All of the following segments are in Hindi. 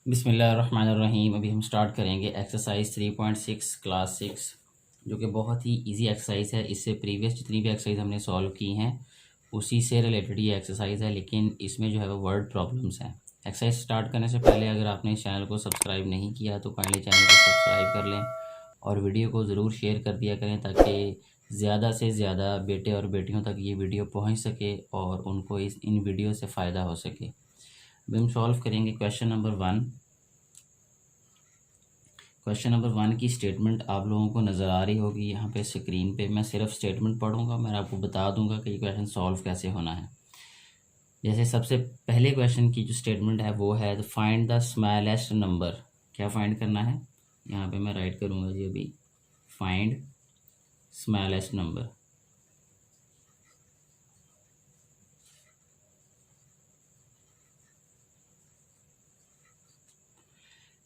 बिस्मिल्लाहिर्रहमानिर्रहीम। अभी हम स्टार्ट करेंगे एक्सरसाइज 3.6 क्लास 6, जो कि बहुत ही इजी एक्सरसाइज है। इससे प्रीवियस जितनी भी एक्सरसाइज हमने सॉल्व की हैं उसी से रिलेटेड ये एक्सरसाइज है, लेकिन इसमें जो है वो वर्ड प्रॉब्लम्स हैं। एक्सरसाइज स्टार्ट करने से पहले अगर आपने इस चैनल को सब्सक्राइब नहीं किया तो काइंडली चैनल को सब्सक्राइब कर लें और वीडियो को ज़रूर शेयर कर दिया करें ताकि ज़्यादा से ज़्यादा बेटे और बेटियों तक ये वीडियो पहुँच सके और उनको इन वीडियो से फ़ायदा हो सके। अभी हम सॉल्व करेंगे क्वेश्चन नंबर 1। क्वेश्चन नंबर 1 की स्टेटमेंट आप लोगों को नज़र आ रही होगी यहाँ पे स्क्रीन पे। मैं सिर्फ स्टेटमेंट पढ़ूंगा, मैं आपको बता दूंगा कि ये क्वेश्चन सॉल्व कैसे होना है। जैसे सबसे पहले क्वेश्चन की जो स्टेटमेंट है वो है फाइंड द स्मॉलेस्ट नंबर। क्या फाइंड करना है? यहाँ पे मैं राइट करूँगा जी अभी, find smallest number.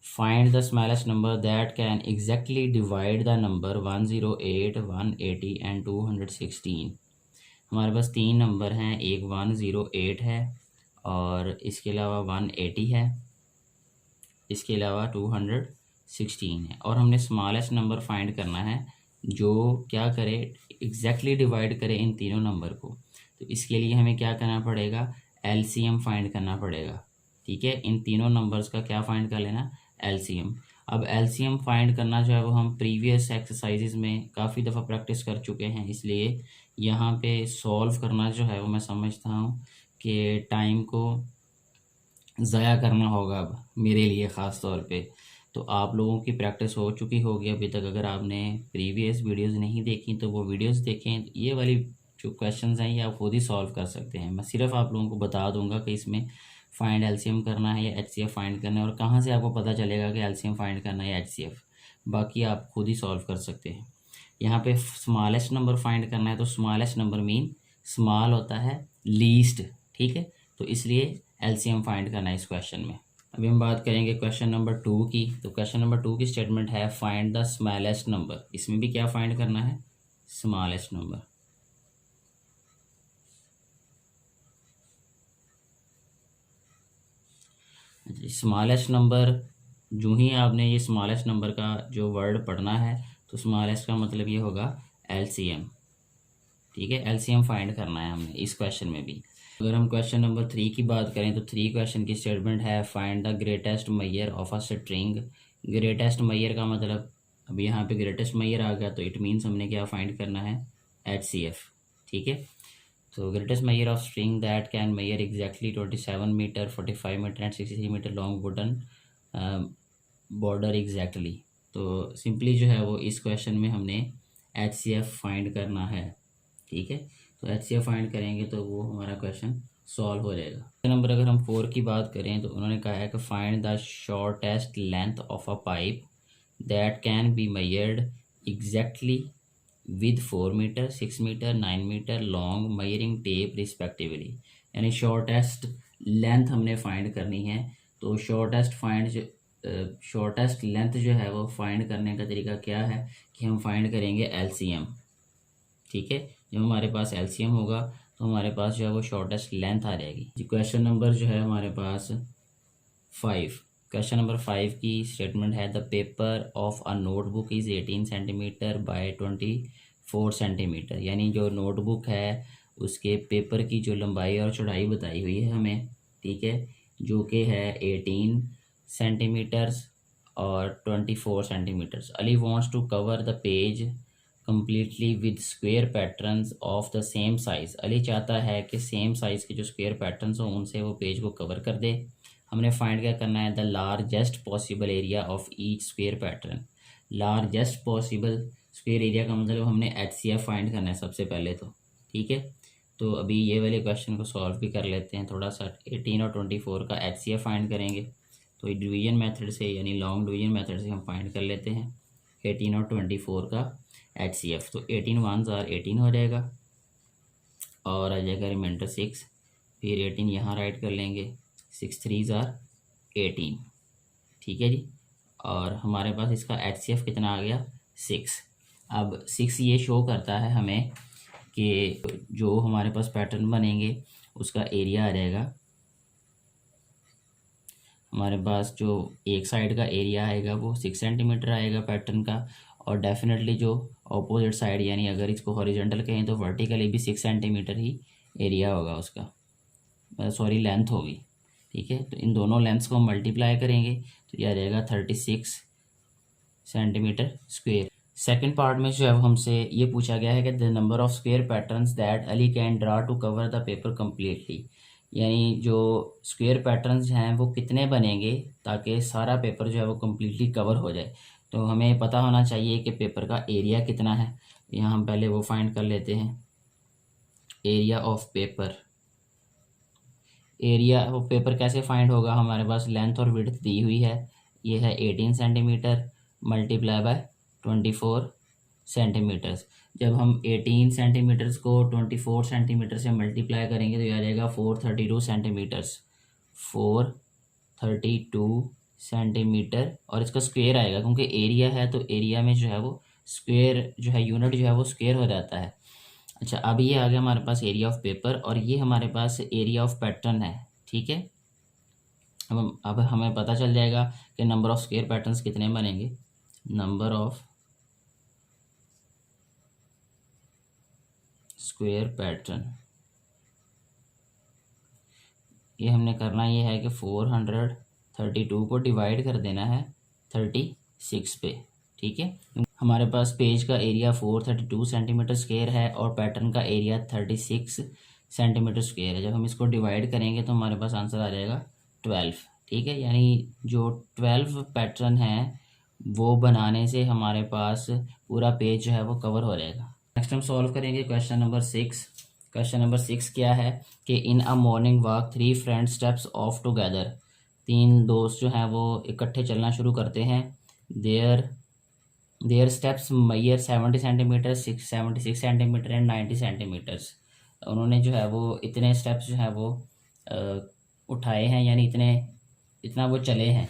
Find the smallest number that can exactly divide the number 108, 180 and 216। हमारे पास तीन नंबर हैं, एक 108 है और इसके अलावा 180 है, इसके अलावा 216 है। और हमने स्मॉलेस्ट नंबर फाइंड करना है जो क्या करे, एग्जैक्टली डिवाइड करे इन तीनों नंबर को। तो इसके लिए हमें क्या करना पड़ेगा, एलसीएम फाइंड करना पड़ेगा। ठीक है, इन तीनों नंबर्स का क्या फाइंड कर लेना, एलसीएम। अब एलसीएम फाइंड करना जो है वो हम प्रीवियस एक्सरसाइजेज में काफ़ी दफ़ा प्रैक्टिस कर चुके हैं, इसलिए यहाँ पे सॉल्व करना जो है वो मैं समझता हूँ कि टाइम को ज़ाया करना होगा अब मेरे लिए ख़ास तौर पे। तो आप लोगों की प्रैक्टिस हो चुकी होगी अभी तक। अगर आपने प्रीवियस वीडियोस नहीं देखी तो वो वीडियोस देखें। ये वाली जो क्वेश्चंस हैं ये आप खुद ही सॉल्व कर सकते हैं। मैं सिर्फ आप लोगों को बता दूंगा कि इसमें फाइंड एलसीएम करना है या एचसीएफ फाइंड करना है और कहाँ से आपको पता चलेगा कि एलसीएम फाइंड करना है या एचसीएफ। बाकी आप खुद ही सॉल्व कर सकते हैं। यहाँ पे स्मॉलेस्ट नंबर फाइंड करना है तो स्मॉलेस्ट नंबर मीन स्मॉल होता है लीस्ट। ठीक है, तो इसलिए एलसीएम फाइंड करना है इस क्वेश्चन में। अभी हम बात करेंगे क्वेश्चन नंबर 2 की। तो क्वेश्चन नंबर 2 की स्टेटमेंट है फाइंड द स्मॉलेस्ट नंबर। इसमें भी क्या फाइंड करना है, स्मॉलेस्ट नंबर। स्मॉलेस्ट नंबर, जो ही आपने ये स्मॉलेस्ट नंबर का जो वर्ड पढ़ना है तो स्मॉलेस्ट का मतलब ये होगा एलसीएम। ठीक है, एलसीएम फाइंड करना है हमने इस क्वेश्चन में भी। अगर हम क्वेश्चन नंबर 3 की बात करें तो 3 क्वेश्चन की स्टेटमेंट है find the greatest Maihar of a string. Greatest mayor का मतलब, अब यहाँ पे ग्रेटेस्ट मैयर आ गया तो इट मीन्स हमने क्या फाइंड करना है, एचसीएफ। ठीक है, तो greatest Maihar of string that can measure exactly 27 metre, 45 metre and 63 metre long wooden border exactly. तो सिंपली जो है वो इस क्वेश्चन में हमने एचसीएफ फाइंड करना है। ठीक है, तो एचसीएफ फाइंड करेंगे तो वो हमारा क्वेश्चन सॉल्व हो जाएगा। नंबर अगर हम 4 की बात करें तो उन्होंने कहा है कि find the shortest length of a pipe that can be measured exactly with 4 metre, 6 metre, 9 metre long measuring tape respectively. यानी शॉर्टेस्ट लेंथ हमने फाइंड करनी है। तो शॉर्टेस्ट लेंथ जो है वो फाइंड करने का तरीका क्या है कि हम फाइंड करेंगे एलसीएम। ठीक है, जब हमारे पास एलसीएम होगा तो हमारे पास जो है वो शॉर्टेस्ट लेंथ आ जाएगी। क्वेश्चन नंबर जो है हमारे पास 5। क्वेश्चन नंबर 5 की स्टेटमेंट है the paper of a notebook is 18 centimetre bye 24 centimetre. यानी जो नोटबुक है उसके पेपर की जो लंबाई और चौड़ाई बताई हुई है हमें, ठीक है, जो कि है 18 सेंटीमीटर्स और 24 centimetres. Ali wants to cover the page completely with square patterns of the same size. Ali चाहता है कि सेम साइज़ के जो स्क्वेयर पैटर्न्स हों उनसे वो पेज को कवर कर दे। हमने फाइंड क्या करना है, the largest possible area of each square pattern. Largest possible square area का मतलब हमने एचसीएफ फाइंड करना है सबसे पहले तो। ठीक है, तो अभी ये वाले क्वेश्चन को सॉल्व भी कर लेते हैं थोड़ा सा। 18 और 24 का एचसीएफ फाइंड करेंगे तो डिवीजन मेथड से यानी लॉन्ग डिवीजन मेथड से हम फाइंड कर लेते हैं 18 और 24 का एचसीएफ। तो 18 1s are 18 हो जाएगा और आ जाएगा रिमाइंडर 6। फिर 18 यहाँ राइट कर लेंगे, 6 3s are 18। ठीक है जी, और हमारे पास इसका एचसीएफ कितना आ गया, 6। अब 6 ये शो करता है हमें कि जो हमारे पास पैटर्न बनेंगे उसका एरिया आ जाएगा हमारे पास जो एक साइड का एरिया आएगा वो 6 सेंटीमीटर आएगा पैटर्न का, और डेफिनेटली जो ऑपोजिट साइड यानी अगर इसको हॉरिजॉन्टल कहें तो वर्टिकली भी 6 सेंटीमीटर ही एरिया होगा उसका, सॉरी लेंथ होगी। ठीक है, तो इन दोनों लेंथ्स को हम मल्टीप्लाई करेंगे तो यह आ जाएगा 36 सेंटीमीटर स्क्वेयर। सेकेंड पार्ट में जो है हमसे ये पूछा गया है कि the number of square patterns that Ali can draw to cover the paper completely, यानी जो स्क्वेयर पैटर्न्स हैं वो कितने बनेंगे ताकि सारा पेपर जो है वो कम्प्लीटली कवर हो जाए। तो हमें पता होना चाहिए कि पेपर का एरिया कितना है। यहाँ हम पहले वो फाइंड कर लेते हैं, area of paper. Area of paper कैसे फाइंड होगा, हमारे पास लेंथ और विड्थ दी हुई है, ये है 18 सेंटीमीटर मल्टीप्लाई बाय 24 सेंटीमीटर्स। जब हम 18 सेंटीमीटर्स को 24 सेंटीमीटर से मल्टीप्लाई करेंगे तो ये आ जाएगा 432 सेंटीमीटर्स, 432 सेंटीमीटर, और इसका स्क्वायर आएगा क्योंकि एरिया है तो एरिया में जो है वो स्क्वायर जो है यूनिट जो है वो स्क्वायर हो जाता है। अच्छा, अब ये आ गया हमारे पास एरिया ऑफ पेपर, और ये हमारे पास एरिया ऑफ पैटर्न है। ठीक है, अब हमें पता चल जाएगा कि नंबर ऑफ स्क्वायर पैटर्न्स कितने बनेंगे। नंबर ऑफ स्क्वायर पैटर्न, ये हमने करना ये है कि 432 को डिवाइड कर देना है 36 पे। ठीक है, हमारे पास पेज का एरिया 432 सेंटीमीटर स्क्वायर है और पैटर्न का एरिया 36 सेंटीमीटर स्क्वायर है। जब हम इसको डिवाइड करेंगे तो हमारे पास आंसर आ जाएगा 12। ठीक है, यानी जो 12 पैटर्न हैं वो बनाने से हमारे पास पूरा पेज जो है वो कवर हो जाएगा। नेक्स्ट हम सॉल्व करेंगे क्वेश्चन नंबर 6। क्वेश्चन नंबर 6 क्या है कि in a morning walk 3 friend steps off together, 3 दोस्त जो हैं वो इकट्ठे चलना शुरू करते हैं। Their steps measure 70 centimetre, 76 centimetre and 90 centimetres. उन्होंने जो है वो इतने स्टेप्स जो है वो उठाए हैं, यानी इतना वो चले हैं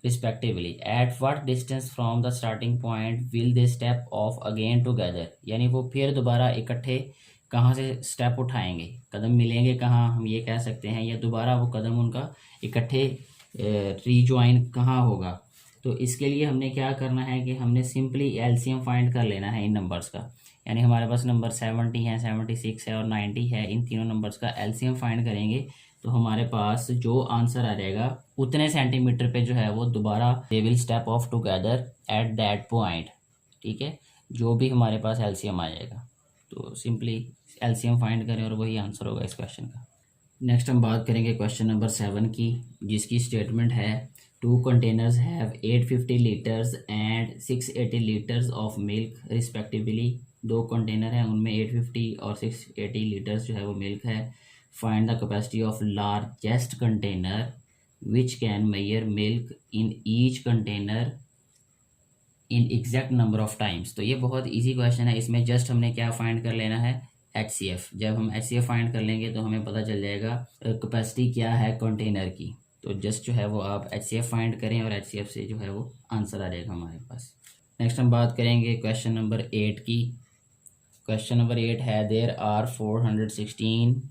respectively. At what distance from the starting point will they step of again together, यानी वो फिर दोबारा इकट्ठे कहाँ से स्टेप उठाएंगे, कदम मिलेंगे कहाँ, हम ये कह सकते हैं, या दोबारा वो कदम उनका इकट्ठे रीजॉइन कहाँ होगा। तो इसके लिए हमने क्या करना है कि हमने सिंपली एलसीएम फाइंड कर लेना है इन नंबर्स का। यानी हमारे पास नंबर 70 है, 76 है और 90 है, इन तीनों नंबर्स का एलसीएम फाइंड करेंगे तो हमारे पास जो आंसर आ जाएगा उतने सेंटीमीटर पे जो है वो दोबारा they will step of together at that point. ठीक है, जो भी हमारे पास एलसीएम आ जाएगा, तो सिंपली एलसीएम फाइंड करें और वही आंसर होगा इस क्वेश्चन का। नेक्स्ट हम बात करेंगे क्वेश्चन नंबर 7 की, जिसकी स्टेटमेंट है 2 containers have 850 litres and 680 litres of milk respectively. 2 container हैं, उनमें 850 और 680 लीटर्स जो है वो मिल्क है। Find the capacity of largest container which can measure milk in each container in exact number of times. तो ये बहुत इजी क्वेश्चन है, इसमें जस्ट हमने क्या फाइंड कर लेना है, HCF। जब हम HCF फाइंड कर लेंगे तो हमें पता चल जाएगा कैपेसिटी क्या है कंटेनर की। तो जस्ट जो है वो आप HCF फाइंड करें और HCF से जो है वो आंसर आ जाएगा हमारे पास। नेक्स्ट हम बात करेंगे क्वेश्चन नंबर 8 की। क्वेश्चन नंबर 8 है there are 416,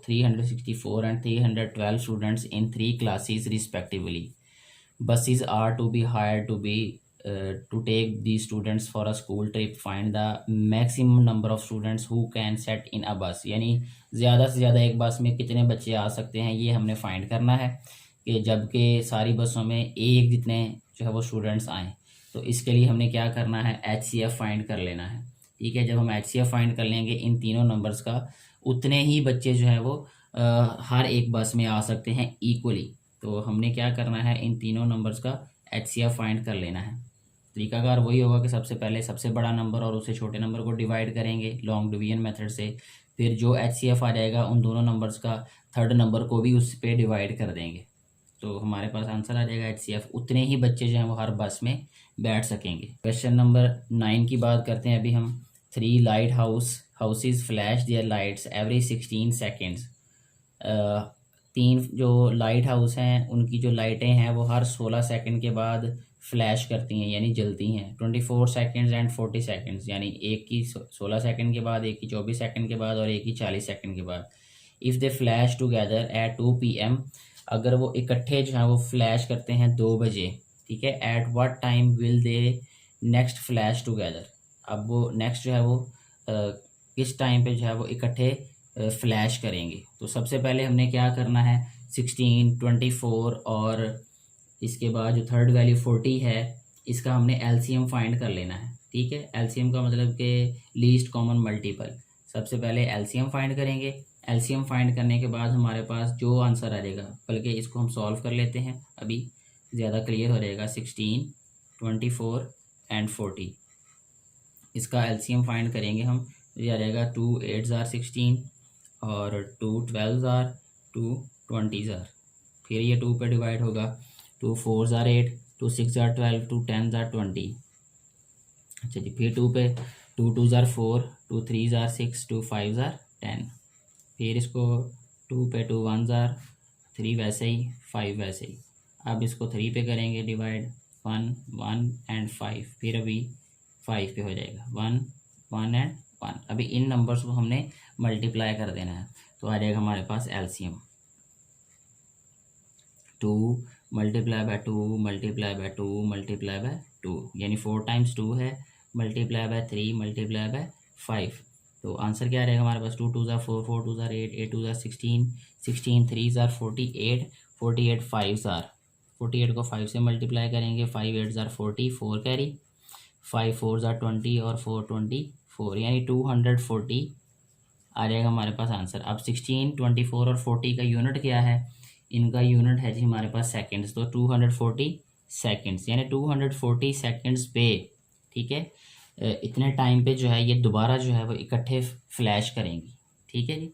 364 and 312 students in 3 classes respectively. Buses are to be hired to take these students for a school trip. Find the maximum number of students who can set in a bus, यानी ज़्यादा से ज़्यादा एक बस में कितने बच्चे आ सकते हैं, ये हमने फाइंड करना है कि जबकि सारी बसों में एक जितने जो है वो स्टूडेंट्स आएँ। तो इसके लिए हमने क्या करना है, HCF फाइंड कर लेना है। ठीक है, जब हम HCF फाइंड कर लेंगे इन तीनों नंबर्स का, उतने ही बच्चे जो है वो हर एक बस में आ सकते हैं इक्वली। तो हमने क्या करना है, इन तीनों नंबर्स का HCF फाइंड कर लेना है। तरीकाकार वही होगा कि सबसे पहले सबसे बड़ा नंबर और उससे छोटे नंबर को डिवाइड करेंगे लॉन्ग डिवीजन मेथड से, फिर जो HCF आ जाएगा उन दोनों नंबर्स का थर्ड नंबर को भी उस पर डिवाइड कर देंगे। तो हमारे पास आंसर आ जाएगा HCF। उतने ही बच्चे जो हैं वो हर बस में बैठ सकेंगे। क्वेश्चन नंबर 9 की बात करते हैं अभी हम। 3 lighthouses flash their lights every 16 seconds. 3 जो लाइट हाउस हैं उनकी जो लाइटें हैं वो हर 16 सेकंड के बाद फ्लैश करती हैं, यानी जलती हैं। 24 सेकंड्स एंड 40 सेकंड्स, यानी एक की 16 सेकंड के बाद, एक की 24 सेकंड के बाद और एक की 40 सेकंड के बाद। If they flash together at 2 PM अगर वो इकट्ठे जो है वो फ्लैश करते हैं 2 बजे, ठीक है, at what time will they next flash together. अब वो नेक्स्ट जो है वो किस टाइम पे जो है वो इकट्ठे फ्लैश करेंगे। तो सबसे पहले हमने क्या करना है, 16, 24 और इसके बाद जो थर्ड वैल्यू 40 है, इसका हमने एलसीएम फाइंड कर लेना है, ठीक है। एलसीएम का मतलब कि लीस्ट कॉमन मल्टीपल। सबसे पहले एलसीएम फाइंड करेंगे। एलसीएम फाइंड करने के बाद हमारे पास जो आंसर आ जाएगा, बल्कि इसको हम सॉल्व कर लेते हैं, अभी ज़्यादा क्लियर हो जाएगा। 16, 24 एंड 40, इसका एलसीएम फाइंड करेंगे हम, तो ये आ जाएगा 2 8 जार 16 और 2 12 जार 2 20 जार। फिर ये 2 पे डिवाइड होगा, 2 4 जार 8, 2 6 जार 12, 2 10 जार 20। अच्छा जी, फिर 2 पे 2 2 जार 4, 2 3 जार 6, 2 5 जार 10। फिर इसको 2 पे 2 1 जार 3 वैसे ही, 5 वैसे ही। अब इसको 3 पे करेंगे डिवाइड, 1 1 एंड 5, फिर अभी 5 पे हो जाएगा, 1 1 एंड 1। अभी इन नंबर्स को हमने मल्टीप्लाई कर देना है, तो आ जाएगा हमारे पास LCM 2 multiply by 2 multiply by 2 multiply by 2, यानी 4 टाइम्स 2 है, मल्टीप्लाई बाय 3 मल्टीप्लाई बाय 5। तो आंसर क्या रहेगा हमारे पास, 2 2 ज़ार 4, 4 2 ज़ार 8, 8 2 ज़ार 16, 16 3 ज़ार 48, 48 5 ज़ार 48 को 5 से मल्टीप्लाई करेंगे, 5 8 ज़ार 40, 4 कैरी, 5 4 ज़ार 20 और 4 24, यानी 240 आ जाएगा हमारे पास आंसर। अब 16, 24 और 40 का यूनिट क्या है, इनका यूनिट है जी हमारे पास सेकंड्स, तो 240 सेकंड्स, यानी 240 सेकंड्स पे, ठीक है, इतने टाइम पे जो है ये दोबारा जो है वो इकट्ठे फ्लैश करेंगी, ठीक है जी।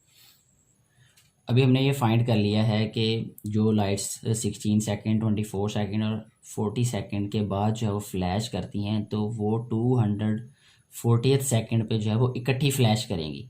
अभी हमने ये फाइंड कर लिया है कि जो लाइट्स 16 सेकंड, 24 सेकंड और 40 सेकंड के बाद जो है वो फ्लैश करती हैं, तो वो 240th सेकंड पे जो है वो इकट्ठी फ्लैश करेंगी।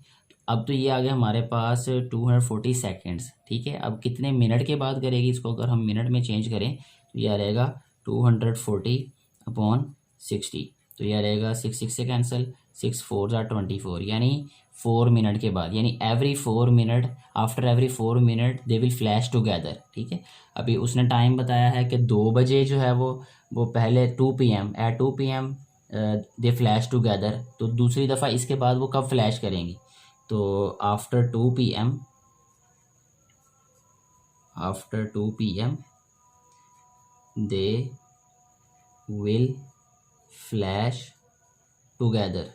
अब तो ये आ गया हमारे पास 240 सेकंड्स, ठीक है। अब कितने मिनट के बाद करेगी, इसको अगर हम मिनट में चेंज करें तो ये आ रहेगा 240/60, तो ये आ रहेगा 6 6 से कैंसिल, 6 4 ज़ार 24, यानी 4 मिनट के बाद, यानी every 4 minute, after every 4 minute they will flash together, ठीक है। अभी उसने टाइम बताया है कि 2 बजे जो है वो पहले 2 PM, at 2 PM they flash together, तो दूसरी दफ़ा इसके बाद वो कब फ्लैश करेंगी, तो after 2 PM, after 2 PM they will flash together.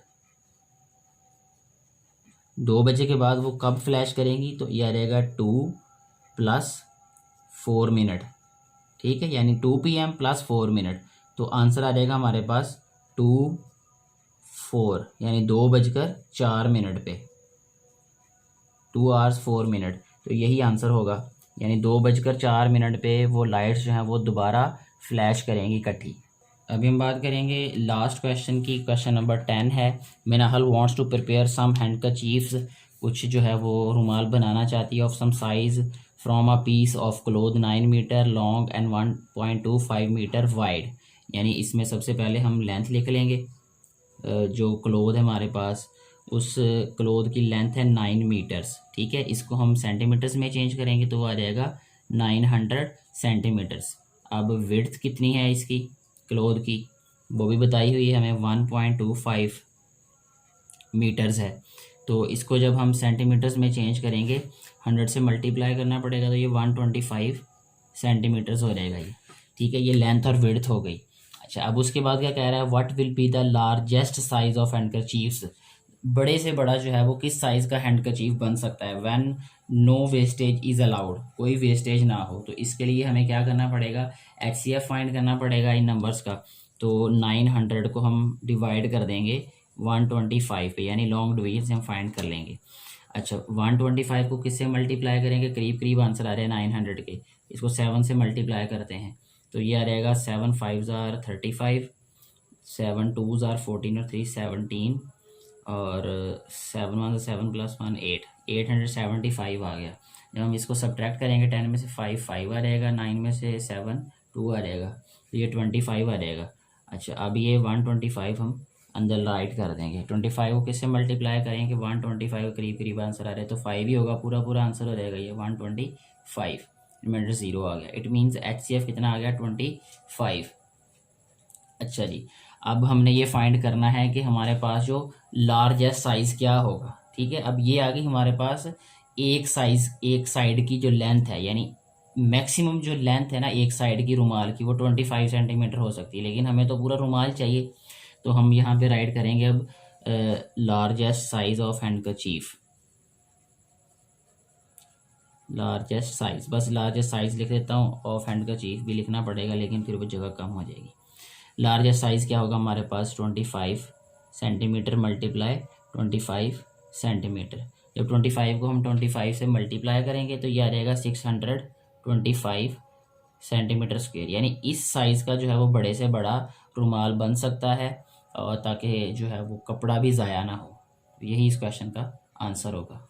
2 बजे के बाद वो कब फ्लैश करेंगी, तो ये आ जाएगा 2 + 4 मिनट, ठीक है, यानी 2 PM + 4 मिनट, तो आंसर आ जाएगा हमारे पास 2 4, यानी 2:04 पे, 2 hours 4 मिनट, तो यही आंसर होगा, यानी 2:04 पे वो लाइट्स जो हैं वो दोबारा फ्लैश करेंगी इकट्ठी। अभी हम बात करेंगे लास्ट क्वेश्चन की, क्वेश्चन नंबर 10 है। Minahil wants to prepare some handkerchiefs, कुछ जो है वो रुमाल बनाना चाहती है, of some size from a piece of cloth 9 metre long and 1.25 metre wide, यानी इसमें सबसे पहले हम लेंथ लिख लेंगे। जो क्लोथ है हमारे पास, उस क्लोथ की लेंथ है 9 मीटर्स, ठीक है। इसको हम सेंटीमीटर्स में चेंज करेंगे तो वो आ जाएगा 900 सेंटीमीटर्स। अब विड्थ कितनी है इसकी क्लोथ की, वो भी बताई हुई है हमें, 1.25 मीटर्स है। तो इसको जब हम सेंटीमीटर्स में चेंज करेंगे, 100 से मल्टीप्लाई करना पड़ेगा, तो ये 125 सेंटीमीटर्स हो जाएगा ये, ठीक है। ये लेंथ और विड्थ हो गई। अच्छा, अब उसके बाद क्या कह रहा है, what will be the largest size of handkerchiefs, बड़े से बड़ा जो है वो किस साइज़ का हैंडकरचीफ बन सकता है, when no wastage is allowed, कोई वेस्टेज ना हो। तो इसके लिए हमें क्या करना पड़ेगा, HCF फाइंड करना पड़ेगा इन नंबर्स का। तो 900 को हम डिवाइड कर देंगे 125 पे, यानी लॉन्ग डिवीजन से हम फाइंड कर लेंगे। अच्छा, 125 को किससे मल्टीप्लाई करेंगे, करीब करीब आंसर आ रहे हैं 900 के, इसको 7 से मल्टीप्लाई करते हैं, तो ये आ रहेगा 7 5 ज़ार 35, 7 2 ज़ार 14 और 3 17, और 7 1 7 + 1 8, 875 आ गया। जब हम इसको सब्ट्रैक्ट करेंगे, 10 में से 5 5 आ जाएगा, 9 में से 7 2 आ जाएगा, तो ये 25 आ जाएगा। अच्छा, अब ये 125 हम अंदर राइट कर देंगे, 25 को किससे मल्टीप्लाई करेंगे, 125 करीब करीब आंसर आ रहा है, तो 5 ही होगा, पूरा पूरा आंसर हो जाएगा ये 125। रिमाइंडर 0 आ गया। इट मीन्स HCF कितना आ गया 25। अच्छा जी, अब हमने ये फाइंड करना है कि हमारे पास जो लार्जेस्ट साइज़ क्या होगा। ठीक है, अब ये आ गई हमारे पास एक साइड की जो लेंथ है, यानी मैक्सिमम जो लेंथ है ना एक साइड की रुमाल की वो 25 सेंटीमीटर हो सकती है, लेकिन हमें तो पूरा रुमाल चाहिए। तो हम यहाँ पे राइट करेंगे अब largest size of handkerchief. Largest size, बस लार्जेस्ट साइज लिख देता हूँ, ऑफ हैंडकरचीफ भी लिखना पड़ेगा लेकिन फिर वो जगह कम हो जाएगी। लार्जेस्ट साइज़ क्या होगा हमारे पास 25 सेंटीमीटर मल्टीप्लाई 25 सेंटीमीटर। जब 25 को हम 25 से मल्टीप्लाई करेंगे तो ये आ जाएगा 625 सेंटीमीटर स्क्वेयर, यानी इस साइज़ का जो है वो बड़े से बड़ा रुमाल बन सकता है, और ताकि जो है वो कपड़ा भी ज़ाया ना हो। यही इस क्वेश्चन का आंसर होगा।